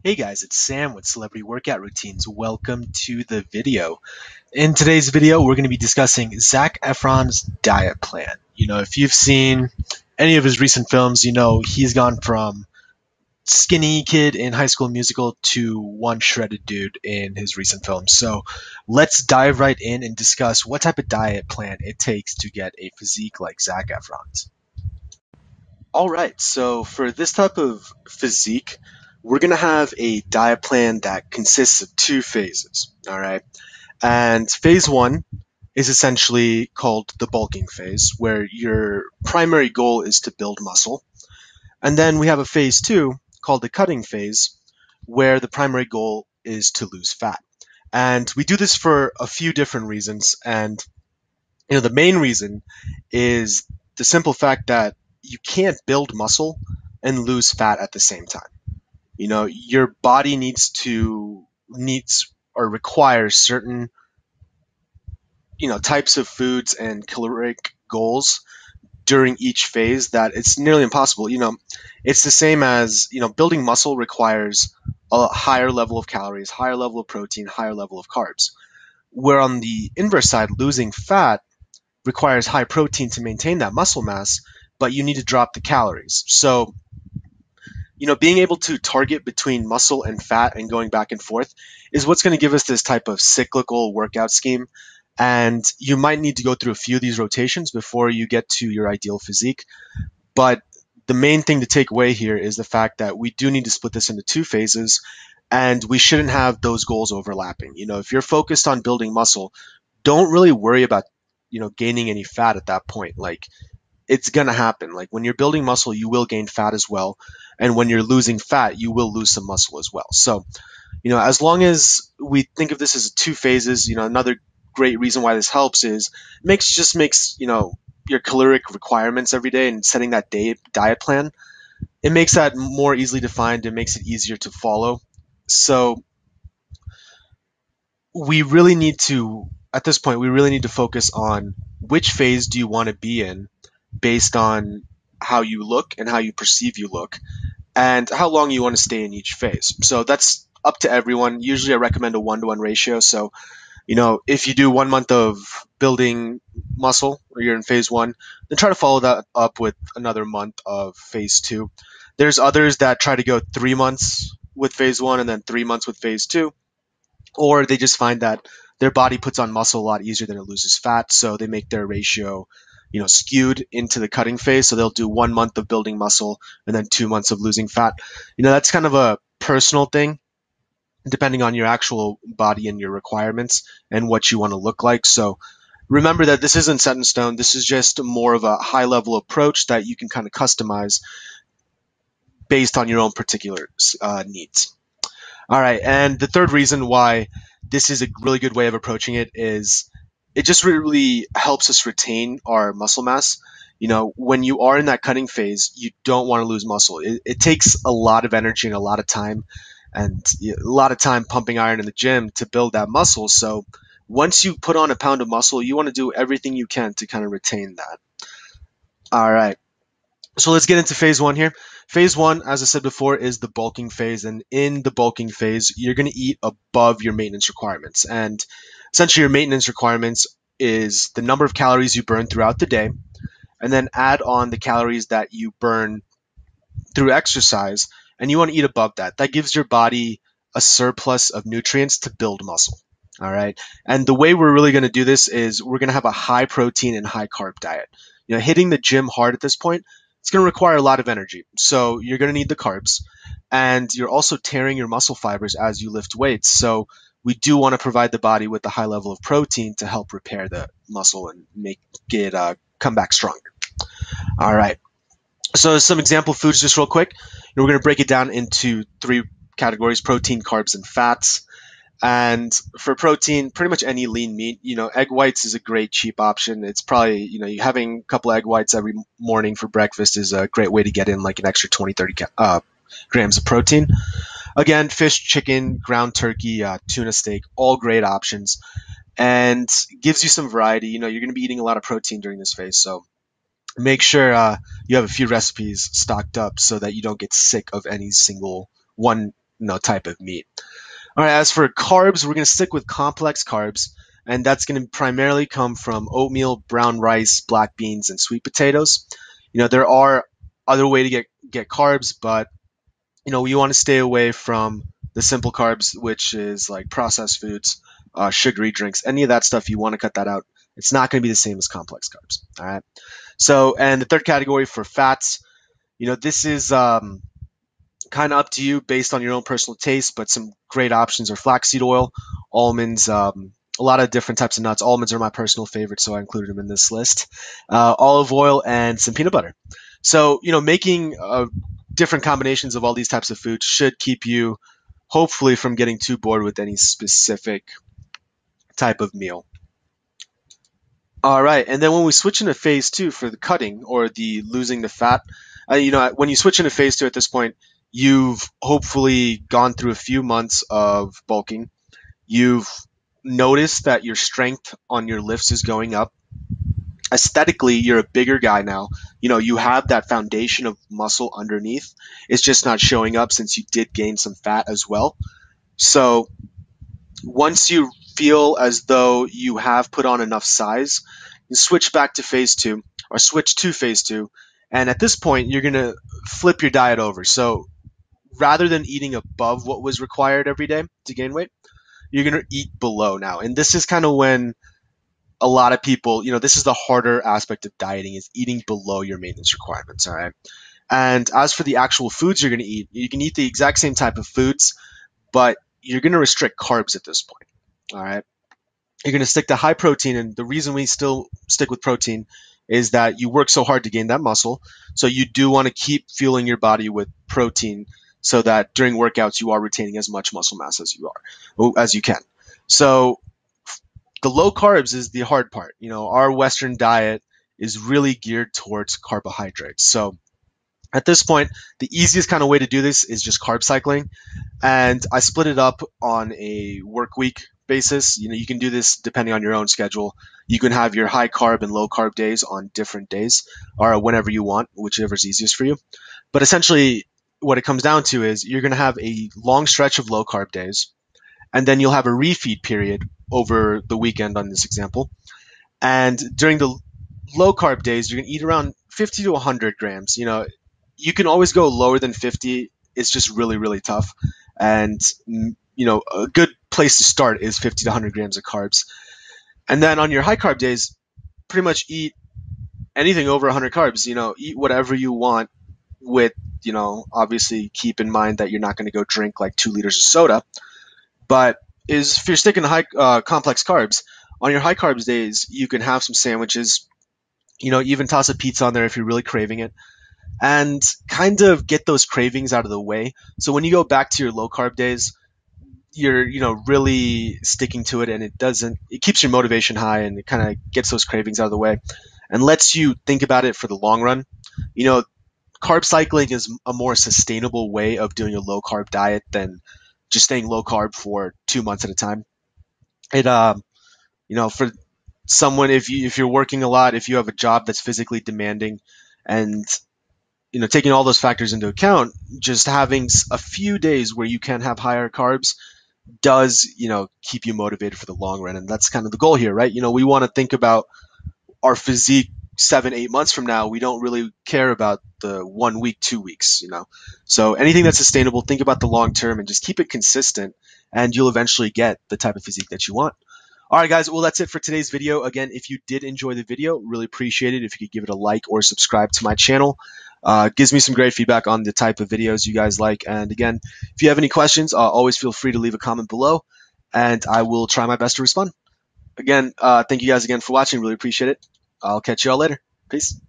Hey guys, it's Sam with Celebrity Workout Routines. Welcome to the video. In today's video, we're going to be discussing Zac Efron's diet plan. If you've seen any of his recent films, he's gone from skinny kid in High School Musical to one shredded dude in his recent films. So let's dive right in and discuss what type of diet plan it takes to get a physique like Zac Efron's. All right, so for this type of physique, we're going to have a diet plan that consists of two phases. All right. And phase one is essentially called the bulking phase, where your primary goal is to build muscle. And then we have a phase two called the cutting phase, where the primary goal is to lose fat. And we do this for a few different reasons. And, the main reason is the simple fact that you can't build muscle and lose fat at the same time. Your body needs or requires certain, types of foods and caloric goals during each phase that it's nearly impossible. It's the same as, building muscle requires a higher level of calories, higher level of protein, higher level of carbs. Where on the inverse side, losing fat requires high protein to maintain that muscle mass, but you need to drop the calories. So, being able to target between muscle and fat and going back and forth is what's going to give us this type of cyclical workout scheme. And you might need to go through a few of these rotations before you get to your ideal physique. But the main thing to take away here is the fact that we do need to split this into two phases, and we shouldn't have those goals overlapping. If you're focused on building muscle, don't really worry about, gaining any fat at that point. Like, it's going to happen. Like, when you're building muscle, you will gain fat as well. And when you're losing fat, you will lose some muscle as well. So, as long as we think of this as two phases, another great reason why this helps is makes, your caloric requirements every day and setting that diet plan, it makes that more easily defined. It makes it easier to follow. So we really need to, at this point, we really need to focus on which phase do you want to be in based on how you look and how you perceive you look and how long you want to stay in each phase. So that's up to everyone. Usually I recommend a 1-to-1 ratio. So, if you do 1 month of building muscle or you're in phase one, then try to follow that up with another month of phase two. There's others that try to go 3 months with phase one and then 3 months with phase two, or they just find that their body puts on muscle a lot easier than it loses fat. So they make their ratio, skewed into the cutting phase. So they'll do 1 month of building muscle and then 2 months of losing fat. That's kind of a personal thing depending on your actual body and your requirements and what you want to look like. So remember that this isn't set in stone. This is just more of a high level approach that you can kind of customize based on your own particular needs. All right. And the third reason why this is a really good way of approaching it is it just really helps us retain our muscle mass. When you are in that cutting phase, you don't want to lose muscle. It takes a lot of energy and a lot of time and a lot of time pumping iron in the gym to build that muscle. So once you put on a pound of muscle, you want to do everything you can to kind of retain that. All right. So let's get into phase one here. Phase one, as I said before, is the bulking phase. And in the bulking phase, you're going to eat above your maintenance requirements. And essentially, your maintenance requirements is the number of calories you burn throughout the day, and then add on the calories that you burn through exercise. And you want to eat above that. That gives your body a surplus of nutrients to build muscle. All right. And the way we're really going to do this is we're going to have a high protein and high carb diet. Hitting the gym hard at this point, it's going to require a lot of energy. So you're going to need the carbs, and you're also tearing your muscle fibers as you lift weights. So we do want to provide the body with a high level of protein to help repair the muscle and make it come back stronger. All right. So some example foods just real quick. We're going to break it down into three categories: protein, carbs, and fats. And for protein, pretty much any lean meat. Egg whites is a great cheap option. It's probably, you having a couple egg whites every morning for breakfast is a great way to get in like an extra 20, 30 grams of protein. Again, fish, chicken, ground turkey, tuna steak, all great options, and gives you some variety. You're going to be eating a lot of protein during this phase. So make sure you have a few recipes stocked up so that you don't get sick of any single one type of meat. All right, as for carbs, we're going to stick with complex carbs, and that's going to primarily come from oatmeal, brown rice, black beans, and sweet potatoes. There are other way to get carbs, but you want to stay away from the simple carbs, which is like processed foods, sugary drinks, any of that stuff. You want to cut that out. It's not going to be the same as complex carbs. All right. So, and the third category for fats, this is kind of up to you based on your own personal taste, but some great options are flaxseed oil, almonds, a lot of different types of nuts. Almonds are my personal favorite, so I included them in this list. Olive oil and some peanut butter. So, making different combinations of all these types of foods should keep you, hopefully, from getting too bored with any specific type of meal. All right, and then when we switch into phase two for the cutting or the losing the fat, when you switch into phase two at this point, you've hopefully gone through a few months of bulking. You've noticed that your strength on your lifts is going up. Aesthetically, you're a bigger guy now. You have that foundation of muscle underneath. It's just not showing up since you did gain some fat as well. So once you feel as though you have put on enough size, you switch back to phase two or switch to phase two. And at this point, you're going to flip your diet over. So rather than eating above what was required every day to gain weight, you're going to eat below now. And this is kind of when a lot of people, this is the harder aspect of dieting, is eating below your maintenance requirements. All right. And as for the actual foods you're going to eat, you can eat the exact same type of foods, but you're going to restrict carbs at this point. All right. You're going to stick to high protein. And the reason we still stick with protein is that you work so hard to gain that muscle. So you do want to keep fueling your body with protein so that during workouts you are retaining as much muscle mass as you can. So the low carbs is the hard part. Our Western diet is really geared towards carbohydrates. So at this point, the easiest kind of way to do this is just carb cycling. And I split it up on a work week basis. You can do this depending on your own schedule. You can have your high carb and low carb days on different days or whenever you want, whichever is easiest for you. But essentially, what it comes down to is you're going to have a long stretch of low carb days, and then you'll have a refeed period over the weekend on this example. And during the low carb days, you're going to eat around 50 to 100 grams. You can always go lower than 50. It's just really, really tough. And, a good place to start is 50 to 100 grams of carbs. And then on your high carb days, pretty much eat anything over 100 carbs. Eat whatever you want with, obviously keep in mind that you're not going to go drink like 2 liters of soda. But if you're sticking to high complex carbs, on your high carbs days, you can have some sandwiches, even toss a pizza on there if you're really craving it, and kind of get those cravings out of the way. So when you go back to your low carb days, you're, really sticking to it, and it keeps your motivation high, and it kind of gets those cravings out of the way and lets you think about it for the long run. Carb cycling is a more sustainable way of doing a low carb diet than just staying low carb for 2 months at a time. It, for someone, if you're working a lot, if you have a job that's physically demanding, and taking all those factors into account, just having a few days where you can have higher carbs does, keep you motivated for the long run. And that's kind of the goal here, right? We want to think about our physique 7-8 months from now. We don't really care about the 1 week, 2 weeks, So anything that's sustainable, think about the long term and just keep it consistent, and you'll eventually get the type of physique that you want. All right, guys. Well, that's it for today's video. Again, if you did enjoy the video, really appreciate it if you could give it a like or subscribe to my channel. Gives me some great feedback on the type of videos you guys like. And again, if you have any questions, always feel free to leave a comment below, and I will try my best to respond. Again, thank you guys again for watching. Really appreciate it. I'll catch you all later. Peace.